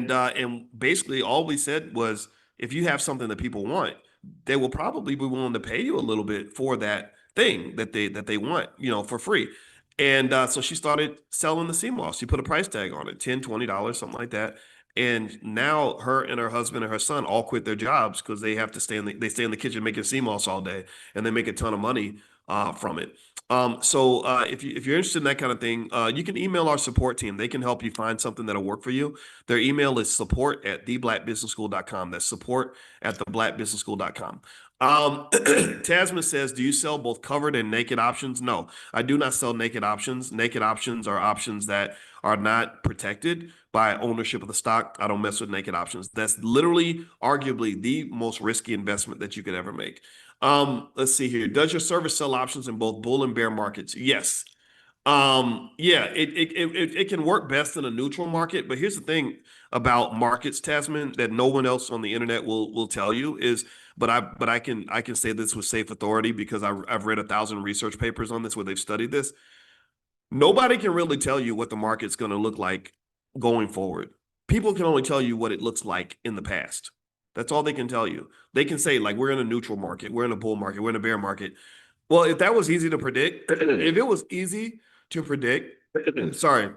And basically all we said was, if you have something that people want, they will probably be willing to pay you a little bit for that thing that they want, for free. And so she started selling the sea moss. She put a price tag on it, $10, $20, something like that. And now her and her husband and her son all quit their jobs because they have to stay in the kitchen making sea moss all day, and they make a ton of money from it. So if you're interested in that kind of thing, you can email our support team. They can help you find something that'll work for you. Their email is support@theblackbusinessschool.com. That's support@theblackbusinessschool.com. Tasman says, do you sell both covered and naked options? No, I do not sell naked options. Naked options are options that are not protected by ownership of the stock. I don't mess with naked options. That's literally, arguably, the most risky investment that you could ever make. Let's see here. Does your service sell options in both bull and bear markets? Yes. Yeah, it can work best in a neutral market, but here's the thing about markets, Tasman, that no one else on the internet will tell you is, but I can say this with safe authority because I've read 1,000 research papers on this where they've studied this. Nobody can really tell you what the market's going to look like going forward. People can only tell you what it looks like in the past. That's all they can tell you. They can say, like, we're in a neutral market, we're in a bull market, we're in a bear market. Well, if that was easy to predict, if it was easy to predict, sorry,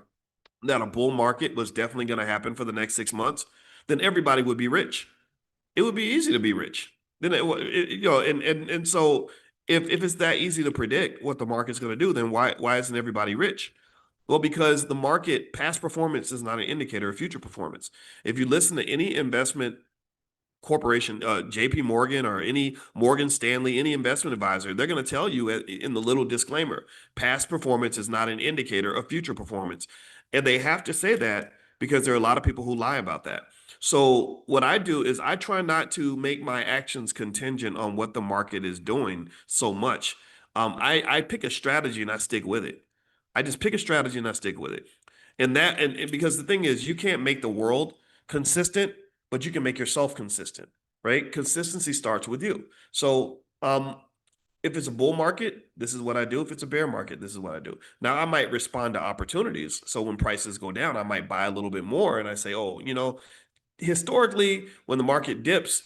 that a bull market was definitely going to happen for the next 6 months, then everybody would be rich. It would be easy to be rich. Then and so if it's that easy to predict what the market's going to do, then why isn't everybody rich? Well, because the market past performance is not an indicator of future performance. If you listen to any investment corporation, JP Morgan or any Morgan Stanley, any investment advisor, they're going to tell you in the little disclaimer, past performance is not an indicator of future performance. And they have to say that because there are a lot of people who lie about that. So what I do is I try not to make my actions contingent on what the market is doing so much. I pick a strategy and I stick with it. I just pick a strategy and I stick with it. And because the thing is, you can't make the world consistent, but you can make yourself consistent, right? Consistency starts with you. So if it's a bull market, this is what I do. If it's a bear market, this is what I do. Now, I might respond to opportunities. So when prices go down, I might buy a little bit more and I say, oh, historically, when the market dips,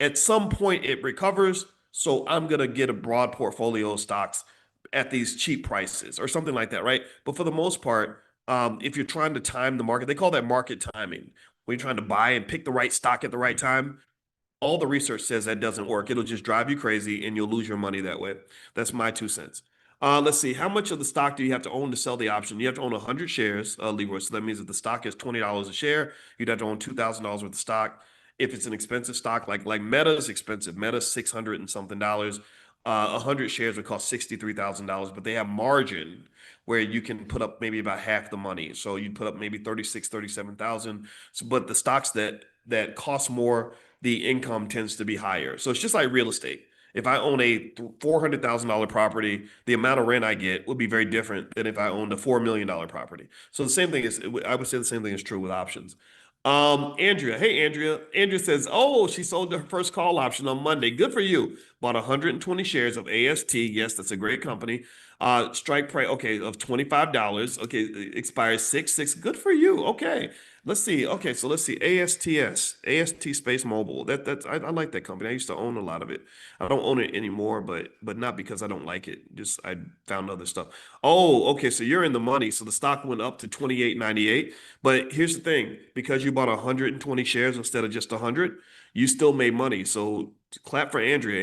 at some point it recovers. So I'm going to get a broad portfolio of stocks at these cheap prices or something like that, right? But for the most part, if you're trying to time the market, they call that market timing. When you're trying to buy and pick the right stock at the right time, all the research says that doesn't work. It'll just drive you crazy and you'll lose your money that way. That's my 2 cents. Let's see. How much of the stock do you have to own to sell the option? You have to own 100 shares, Leroy. So that means if the stock is $20 a share, you'd have to own $2,000 worth of stock. If it's an expensive stock, like Meta is expensive. Meta's 600 and something dollars. 100 shares would cost $63,000, but they have margin where you can put up maybe about half the money. So you put up maybe 36, 37,000. So, but the stocks that cost more, the income tends to be higher. So it's just like real estate. If I own a $400,000 property, the amount of rent I get would be very different than if I owned a $4 million property. So the same thing is, I would say the same thing is true with options. Andrea, hey Andrea. Andrea says, oh, she sold her first call option on Monday. Good for you. Bought 120 shares of AST. Yes, that's a great company. Strike price, okay, of $25. Okay, expires 6/6. Good for you. Okay. Let's see. Okay, so let's see. AST Space Mobile. I like that company. I used to own a lot of it. I don't own it anymore, but not because I don't like it. Just I found other stuff. Oh, okay. So you're in the money. So the stock went up to 28.98. But here's the thing, because you bought 120 shares instead of just 100, you still made money. So clap for Andrea.